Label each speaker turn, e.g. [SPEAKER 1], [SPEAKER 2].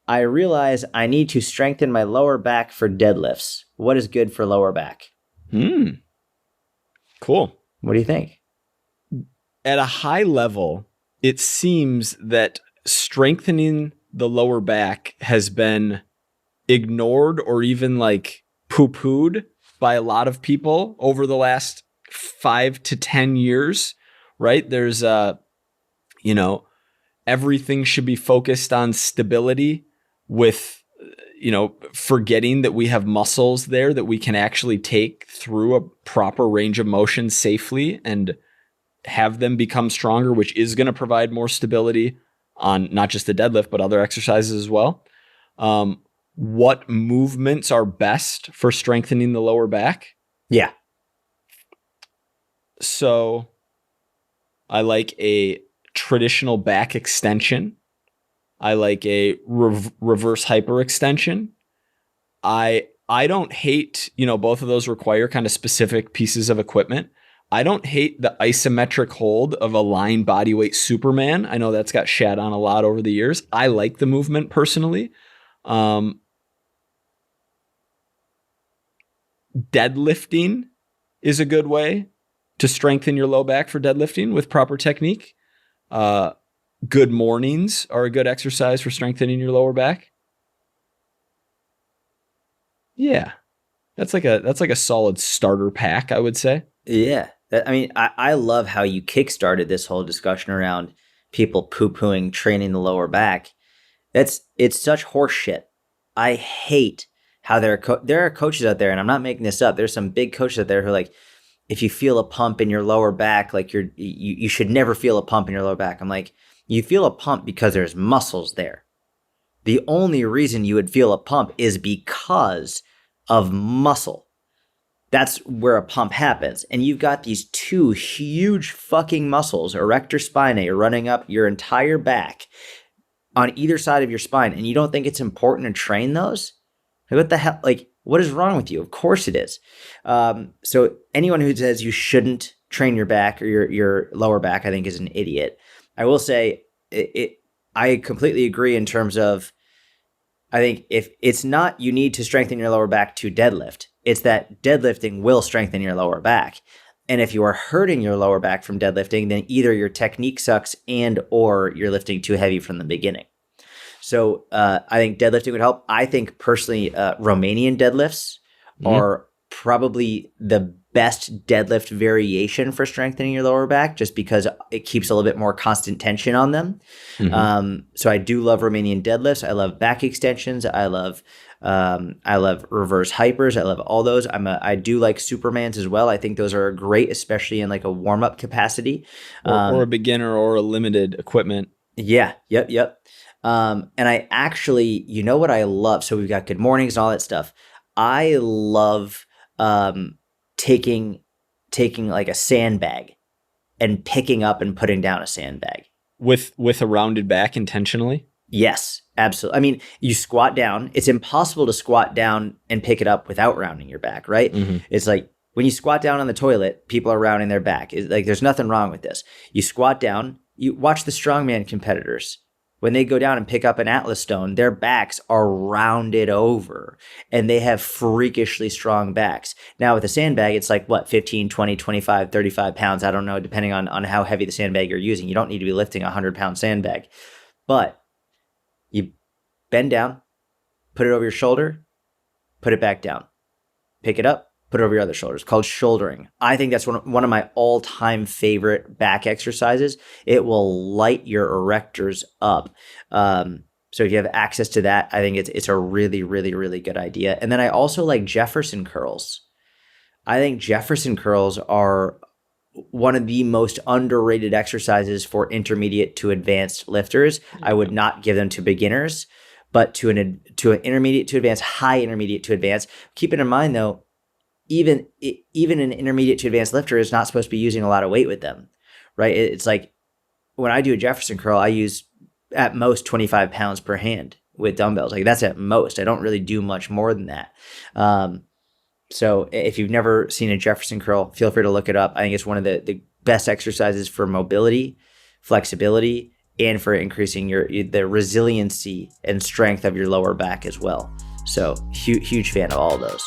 [SPEAKER 1] I realize I need to strengthen my lower back for deadlifts. What is good for lower back?
[SPEAKER 2] Cool.
[SPEAKER 1] What do you think?
[SPEAKER 2] At a high level, it seems that strengthening the lower back has been ignored or even like poo-pooed by a lot of people over the last 5 to 10 years, right? There's everything should be focused on stability with, forgetting that we have muscles there that we can actually take through a proper range of motion safely and have them become stronger, which is going to provide more stability on not just the deadlift, but other exercises as well. What movements are best for strengthening the lower back?
[SPEAKER 1] Yeah.
[SPEAKER 2] So I like a traditional back extension. I like a reverse hyperextension. I don't hate, both of those require kind of specific pieces of equipment. I don't hate the isometric hold of a lying bodyweight Superman. I know that's got shat on a lot over the years. I like the movement personally. Deadlifting is a good way to strengthen your low back for deadlifting with proper technique. Good mornings are a good exercise for strengthening your lower back. Yeah. That's like a solid starter pack, I would say.
[SPEAKER 1] Yeah. I love how you kickstarted this whole discussion around people poo-pooing training the lower back. It's such horse shit. I hate how there are coaches out there, and I'm not making this up. There's some big coaches out there who are like, if you feel a pump in your lower back, like you should never feel a pump in your lower back. I'm like, you feel a pump because there's muscles there. The only reason you would feel a pump is because of muscle. That's where a pump happens. And you've got these two huge fucking muscles, erector spinae, running up your entire back on either side of your spine. And you don't think it's important to train those? Like, what the hell? Like, what is wrong with you? Of course it is. So anyone who says you shouldn't train your back or your lower back, I think is an idiot. I will say I completely agree in terms of, I think if it's not you need to strengthen your lower back to deadlift, it's that deadlifting will strengthen your lower back. And if you are hurting your lower back from deadlifting, then either your technique sucks and or you're lifting too heavy from the beginning. So I think deadlifting would help. I think personally, Romanian deadlifts are probably the best deadlift variation for strengthening your lower back, just because it keeps a little bit more constant tension on them. So I do love Romanian deadlifts. I love back extensions. I love reverse hypers. I love all those. I do like Supermans as well. I think those are great, especially in like a warm up capacity,
[SPEAKER 2] or a beginner or a limited equipment.
[SPEAKER 1] Yeah. Yep. And I actually, you know what I love? So we've got good mornings and all that stuff. I love taking like a sandbag and picking up and putting down a sandbag.
[SPEAKER 2] With a rounded back intentionally?
[SPEAKER 1] Yes, absolutely. I mean, you squat down. It's impossible to squat down and pick it up without rounding your back, right? It's like when you squat down on the toilet, people are rounding their back. It's like there's nothing wrong with this. You squat down, you watch the strongman competitors. When they go down and pick up an Atlas stone, their backs are rounded over and they have freakishly strong backs. Now with a sandbag, it's like what, 15, 20, 25, 35 pounds. I don't know, depending on how heavy the sandbag you're using. You don't need to be lifting a 100-pound sandbag, but you bend down, put it over your shoulder, put it back down, pick it up, put it over your other shoulder. It's called shouldering. I think that's one of my all-time favorite back exercises. It will light your erectors up. So if you have access to that, I think it's a really, really, really good idea. And then I also like Jefferson curls. I think Jefferson curls are one of the most underrated exercises for intermediate to advanced lifters. I would not give them to beginners, but to an intermediate to advanced, high intermediate to advanced. Keep it in mind though, even an intermediate to advanced lifter is not supposed to be using a lot of weight with them, right? It's like when I do a Jefferson curl, I use at most 25 pounds per hand with dumbbells. Like that's at most. I don't really do much more than that. So if you've never seen a Jefferson curl, feel free to look it up. I think it's one of the best exercises for mobility, flexibility, and for increasing the resiliency and strength of your lower back as well. So huge fan of all of those.